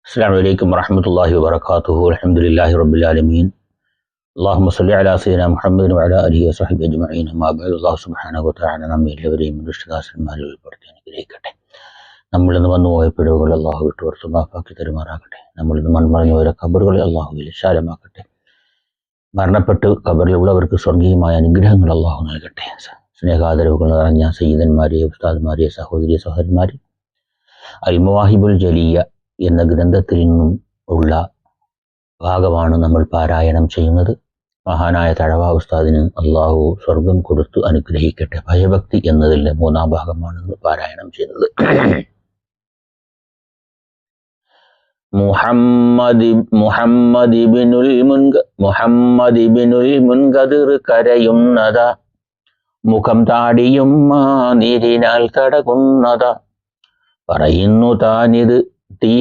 السلام عليكم ورحمة الله وبركاته. الحمد لله رب العالمين. اللهم صل على سيدنا محمد وعلى آله وصحبه أجمعين. أما بعد, അല്ലാഹു സുബ്ഹാനഹു വ തആല നമ്മെ എല്ലാവരെയും ദുഷ്ടദാസന്മാരിൽ ഉൾപ്പെടുത്തി അനുഗ്രഹിക്കട്ടെ. നമ്മളിന്ന് വന്നുപോയ പിഴവുകൾ അല്ലാഹു വിട്ടുപുറത്ത് മാഫാക്കി തരുമാറാകട്ടെ. നമ്മളിന്ന് മൺമറഞ്ഞവരെ ഖബറുകളെ അല്ലാഹു വിശാലമാക്കട്ടെ. മരണപ്പെട്ട് ഖബറിലുള്ളവർക്ക് സ്വർഗീയമായ അനുഗ്രഹങ്ങൾ അല്ലാഹു നൽകട്ടെ. സ്നേഹാദരവുകൾ നിറഞ്ഞ സയ്യിദന്മാരെ, ഉസ്താദ്മാരെ, സഹോദരി സഹോദരന്മാരെ, അൽ മവാഹിബുൽ ജലിയ എന്ന ഗ്രന്ഥത്തിൽ നിന്നും ഉള്ള ഭാഗമാണ് നമ്മൾ പാരായണം ചെയ്യുന്നത്. മഹാനായ തഴവ ഉസ്താദിന് അള്ളാഹു സ്വർഗം കൊടുത്തു അനുഗ്രഹിക്കട്ടെ. ഭയഭക്തി എന്നതിൻ്റെ 3-ാം ഭാഗമാണ് പാരായണം ചെയ്യുന്നത്. മുഹമ്മദ് ഇബ്നുൽ മുൻകദിർ കരയുന്നത, മുഖം താടിയും നീരിനാൽ തടകുന്നത, പറയുന്നു താനിത് തീ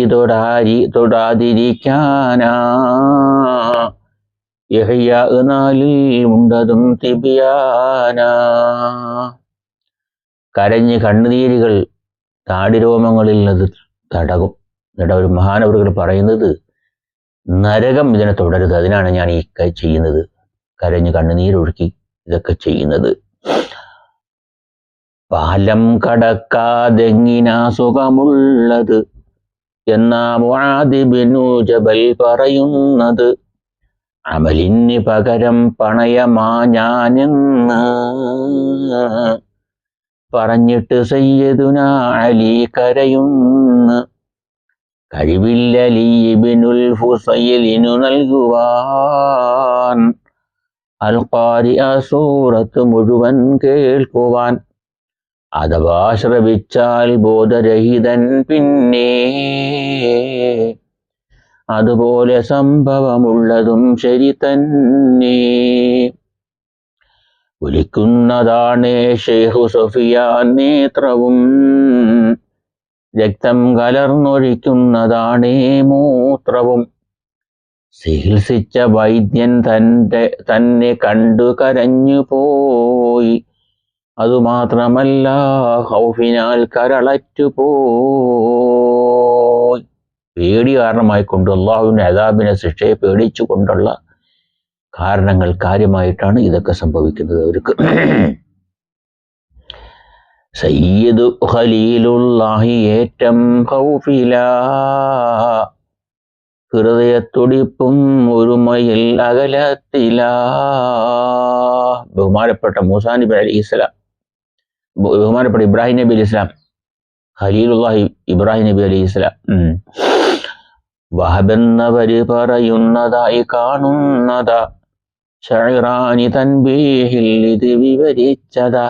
തൊടാതിരിക്കാനാ, യഹ്യാ 4 ഉണ്ടതും തിബിയാനാ. കരഞ്ഞ് കണ്ണുനീരുകൾ താടിരോമങ്ങളിൽ അത് തടകും. എന്നിട്ട് ഒരു മഹാനവറുകൾ പറയുന്നത്, നരകം ഇതിനെ തുടരുത്, അതിനാണ് ഞാൻ ഈ ചെയ്യുന്നത്, കരഞ്ഞ് കണ്ണുനീരൊഴുക്കി ഇതൊക്കെ ചെയ്യുന്നത്. പാലം കടക്കാതെങ്ങിനാ സുഖമുള്ളത് എന്നാ മുആദ് ഇബ്നു ജബൽ പറയുന്നത്, അമലിന് പകരം പണയമാ ഞാനെന്ന് പറഞ്ഞിട്ട് സയ്യിദുനാ അലി കരയുന്നു. കഴിവില്ല അലി ഇബ്നുൽ ഫുസൈലിനു നൽകുവാൻ, അൽ ഖാരിഅ സൂറത്ത് മുഴുവൻ കേൾക്കുവാൻ. അഥവാ ശ്രവിച്ചാൽ ബോധരഹിതൻ പിന്നെ, അതുപോലെ സംഭവമുള്ളതും ശരി തന്നെ. വിളിക്കുന്നതാണ് ശൈഖു സഫിയാൻ നേത്രവും, രക്തം കലർന്നൊഴിക്കുന്നതാണ് മൂത്രവും. ചികിത്സിച്ച വൈദ്യൻ തന്നെ കണ്ടു കരഞ്ഞു പോയി, അതുമാത്രമല്ല ഖൗഫിനാൽ കരളറ്റുപോയി. പേടി കാരണമായിക്കൊണ്ട്, അള്ളാഹുവിൻ്റെ അദാബിനെ, ശിക്ഷയെ പേടിച്ചു കൊണ്ടുള്ള കാരണങ്ങൾ കാര്യമായിട്ടാണ് ഇതൊക്കെ സംഭവിക്കുന്നത് അവർക്ക്. സയ്യിദ് ഖലീലുല്ലാഹി ഏറ്റം ഖൗഫിലാ, ഹൃദയത്തുടിപ്പും ഒരുമയിൽ അകലത്തിലാ. ബഹുമാനപ്പെട്ട മൂസാ നബി അലൈഹിസ്സലാം, ബഹുമാനപ്പെട്ട ഇബ്രാഹിം നബി അലൈഹിസ്സലാം, ഖലീലുല്ലാഹി ഇബ്രാഹിം നബി അലൈഹിസ്സലാം വഹബെന്നവര് പറയുന്നതായി കാണുന്നതാ, ശഅറാനി തൻബീഹിൽ ഇത് വിവരിച്ചതാ.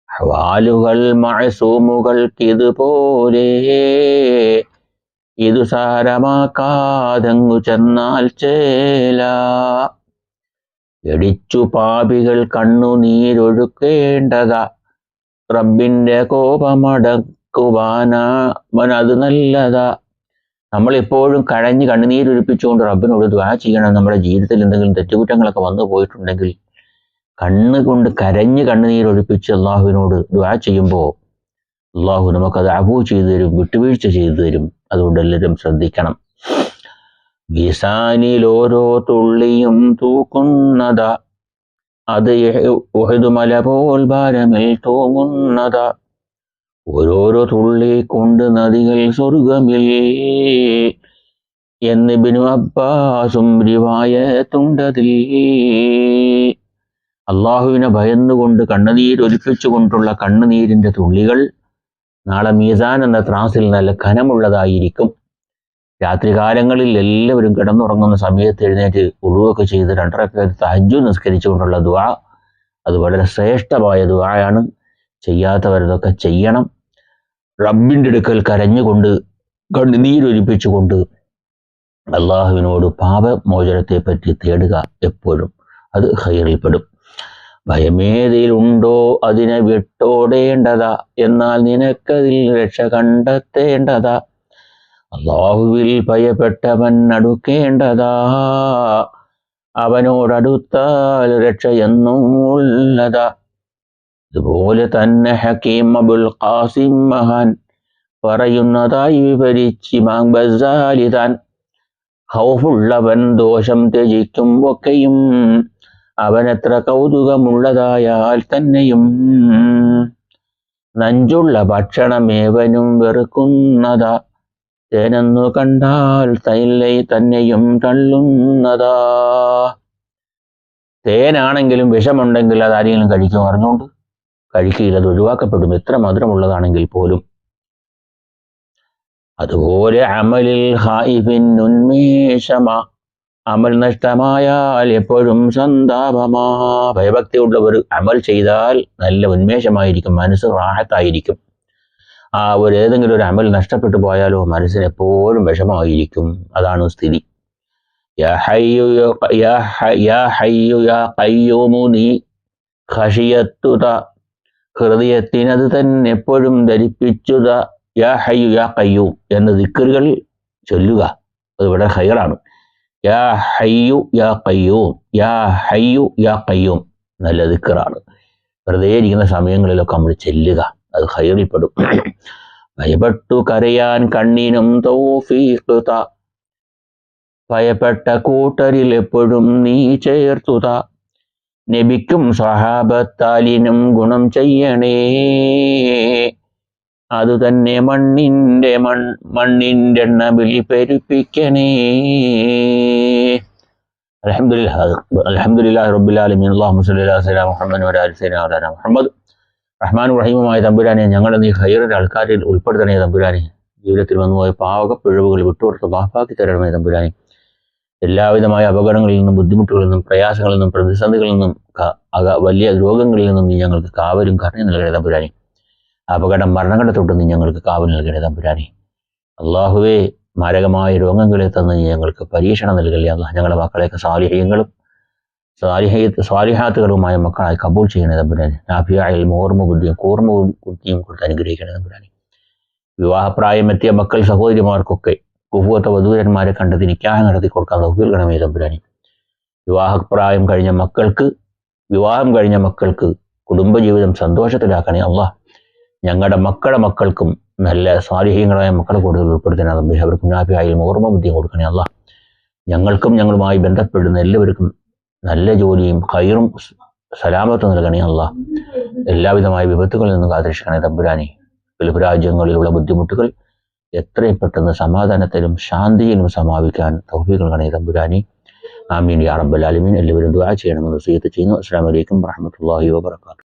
ഹവാലുകൾ മഅസൂമുകൾക്കിതുപോലെ, ഇതു സാരമാക്കാതങ്ങു ചെന്നാൽ ചേല. എടിച്ചു പാപികൾ കണ്ണുനീരൊഴുക്കേണ്ടതാ, റബ്ബിന്റെ കോപമടക്കുവാനത് നല്ലതാ. നമ്മളെപ്പോഴും കരഞ്ഞ് കണ്ണുനീരൊഴിപ്പിച്ചുകൊണ്ട് റബ്ബിനോട് ദുആ ചെയ്യണം. നമ്മുടെ ജീവിതത്തിൽ എന്തെങ്കിലും തെറ്റുകുറ്റങ്ങളൊക്കെ വന്നു പോയിട്ടുണ്ടെങ്കിൽ കണ്ണുകൊണ്ട് കരഞ്ഞ് കണ്ണുനീരൊഴിപ്പിച്ച് അള്ളാഹുവിനോട് ദുആ ചെയ്യുമ്പോൾ അള്ളാഹു നമുക്കത് അഫൂ ചെയ്തു തരും, വിട്ടുവീഴ്ച ചെയ്തു തരും. അതുകൊണ്ട് എല്ലാവരും ശ്രദ്ധിക്കണം. മീസാനിൽ ഓരോ തുള്ളിയും തൂക്കുന്നതാ, അത് ഉഹദ് മല പോൽ ഭാരമിൽ തൂങ്ങുന്നതാ. ഓരോരോ തുള്ളി കൊണ്ട് നദികൾ സ്വർഗമിൽ എന്ന് ഇബ്നു അബ്ബാസും റിവായത്തുണ്ടതിൽ. അള്ളാഹുവിനെ ഭയന്നുകൊണ്ട് കണ്ണുനീരൊലിപ്പിച്ചുകൊണ്ടുള്ള കണ്ണുനീരിന്റെ തുള്ളികൾ നാളെ മീസാൻ എന്ന ത്രാസിൽ നല്ല ഖനമുള്ളതായിരിക്കും. രാത്രികാലങ്ങളിൽ എല്ലാവരും കിടന്നുറങ്ങുന്ന സമയത്ത് എഴുന്നേറ്റ് ഉളുവൊക്കെ ചെയ്ത് 2 റക്അത്ത് തഹജ്ജുദ് നിസ്കരിച്ചുകൊണ്ടുള്ള ദുആ, അത് വളരെ ശ്രേഷ്ഠമായ ദുആയാണ്. ചെയ്യാത്തവരതൊക്കെ ചെയ്യണം. റബ്ബിൻ്റെ അടുക്കൽ കരഞ്ഞുകൊണ്ട് കണ്ണുനീരൊലിപ്പിച്ചുകൊണ്ട് അള്ളാഹുവിനോട് പാപമോചനത്തെ പറ്റി തേടുക എപ്പോഴും. അത് ഖൈറിൽപ്പെടും. ഭയമേതിലുണ്ടോ അതിനെ വിട്ടോടേണ്ടതാ, എന്നാൽ നിനക്കതിൽ രക്ഷ കണ്ടെത്തേണ്ടതാ. അള്ളാഹുവിൽ ഭയപ്പെട്ടവൻ അടുക്കേണ്ടതാ, അവനോടടുത്താൽ രക്ഷ എന്നും ഉള്ളതാ. ഇതുപോലെ തന്നെ ഹക്കീം അബുൽ ഖാസിം മഹാൻ പറയുന്നതായി വിവരിച്ച് ഇമാം ഗസാലി താൻ. ഖൗഫുള്ളവൻ ദോഷം ത്യജിക്കും ഒക്കെയും അവനെത്ര കൗതുകമുള്ളതായാൽ തന്നെയും. നഞ്ചുള്ള ഭക്ഷണമേവനും വെറുക്കുന്നതാ, തേനെന്നു കണ്ടാൽ തൈലൈ തന്നെയും തള്ളുന്നതാ. തേനാണെങ്കിലും വിഷമുണ്ടെങ്കിൽ അത് ആരെങ്കിലും കഴിക്കും അറിഞ്ഞുകൊണ്ട് കഴിക്കില്ല, അത് ഒഴിവാക്കപ്പെടും, എത്ര മധുരമുള്ളതാണെങ്കിൽ പോലും. അതുപോലെ അമലിൽ ഖായിഫിൻ ഉന്മേഷമാ, അമൽ നഷ്ടമായാൽ എപ്പോഴും സന്താപമാ. ഭയഭക്തിയുള്ളവർ അമൽ ചെയ്താൽ നല്ല ഉന്മേഷമായിരിക്കും, മനസ്സ് റാഹത്തായിരിക്കും. ഏതെങ്കിലും ഒരു അമൽ നഷ്ടപ്പെട്ടു പോയാലോ മനസ്സിന് എപ്പോഴും വിഷമമായിരിക്കും. അതാണ് സ്ഥിതി. യാ ഹയ്യു യാ ഖയ്യൂമു നീ ഖശിയത്തുത, ഹൃദയത്തിനത് തന്നെ എപ്പോഴും ധരിപ്പിച്ചുത. യാ ഹയ്യു യാ ഖയ്യൂം എന്ന ദിക്റുകൾ ചൊല്ലുക, അത് ഇവിടെ ഖൈറാണ്. യാ ഹയ്യു യാ ഖയ്യൂം, യാ ഹയ്യു യാ ഖയ്യൂം നല്ല ദിക്റാണ്. വെറുതെ ഇരിക്കുന്ന സമയങ്ങളിലൊക്കെ നമ്മൾ ചെല്ലുക, അത് ഖൈറിൽപ്പെടും. ഭയപ്പെട്ടു കരയാൻ കണ്ണിനും തൗഫീഖ് താ, ഭയപ്പെട്ട കൂട്ടരിൽ എപ്പോഴും നീ ചേർത്തുത. നബിക്കും സ്വഹാബത്താലിനും ഗുണം ചെയ്യണേ, അതുതന്നെ മണ്ണിൻ്റെ എണ്ണമിൽ പെരുപ്പിക്കണേ. അൽഹംദുലില്ലാഹി റബ്ബിൽ ആലമീൻ. അല്ലാഹുമ്മ സ്വല്ലി അലാ സയ്യിദിനാ മുഹമ്മദ് വഅലാ ആലി സയ്യിദിനാ മൗലാനാ മുഹമ്മദ്. റഹ്മാനും റഹീമുമായ തമ്പുരാനെ, ഞങ്ങളെ നീ ഖൈറിന്റെ ആൾക്കാരിൽ ഉൾപ്പെടുത്തണേ തമ്പുരാനെ. ജീവിതത്തിൽ വന്നുപോയ പാവകപ്പിഴവുകൾ വിട്ടുകൊടുത്ത് മാഫാക്കി തരണമേ തമ്പുരാനെ. എല്ലാവിധമായ അപകടങ്ങളിൽ നിന്നും ബുദ്ധിമുട്ടുകളിൽ നിന്നും പ്രയാസങ്ങളിൽ നിന്നും പ്രതിസന്ധികളിൽ നിന്നും വലിയ രോഗങ്ങളിൽ നിന്നും നീ ഞങ്ങൾക്ക് കാവലും കരുണയും നൽകണേ തമ്പുരാനെ. അപകടം മരണങ്ങളെ തൊട്ട് നീ ഞങ്ങൾക്ക് കാവൽ നൽകണേ തമ്പുരാനെ. അള്ളാഹുവേ, മാരകമായ രോഗങ്ങളെ തന്ന് നീ ഞങ്ങൾക്ക് പരീക്ഷണം നൽകല്ലേ അല്ലാഹ്. ഞങ്ങളുടെ മക്കളെയൊക്കെ സ്വാലിഹാത്തുകളുമായ മക്കളായി കബൂൽ ചെയ്യണേ തമ്പുരാനെ. നാഫിയായ ഓർമ്മ ബുദ്ധിയും കൂർമ്മ ബുദ്ധിയും കൊടുത്ത് അനുഗ്രഹിക്കണേ തമ്പുരാനെ. വിവാഹപ്രായമെത്തിയ മക്കൾ സഹോദരിമാർക്കൊക്കെ കുഫുവത്ത വധൂരന്മാരെ കണ്ടെത്തി നിക്കാഹ് നടത്തി കൊടുക്കാൻ തൗഫീഖ് നൽകണമേ തമ്പുരാനെ. വിവാഹം കഴിഞ്ഞ മക്കൾക്ക് കുടുംബജീവിതം സന്തോഷത്തിലാക്കണേ അല്ലാഹ്. ഞങ്ങളുടെ മക്കൾക്കും നല്ല സ്വാലിഹീങ്ങളായ മക്കളെ കൂടുതൽ ഉൾപ്പെടുത്തണേ തമ്പി. അവർക്കും നാഫിയായ ഓർമ്മ ബുദ്ധിയും കൊടുക്കണേ അല്ലാഹ്. ഞങ്ങൾക്കും ഞങ്ങളുമായി ബന്ധപ്പെടുന്ന എല്ലാവർക്കും നല്ല ജോലിയും ഖൈറും സലാമത്തും നൽകണേ അല്ലാഹ്. എല്ലാവിധമായ വിപത്തുകളിൽ നിന്നും കാത്തിരക്ഷിക്കണേ തമ്പുരാനെ. ഗൾഫ് രാജ്യങ്ങളിലുള്ള ബുദ്ധിമുട്ടുകൾ എത്രയും പെട്ടെന്ന് സമാധാനത്തിലും ശാന്തിയിലും സമാപിക്കാൻ തൗഫീഖ് നൽകണേ തമ്പുരാനെ. ആമീൻ യാ റബ്ബൽ ആലമീൻ. എല്ലാവരും ദുആ ചെയ്യണമെന്ന് വസിയത്ത് ചെയ്യുന്നു. അസ്സലാമു അലൈക്കും വറഹ്മത്തുള്ളാഹി വബറകാതുഹു.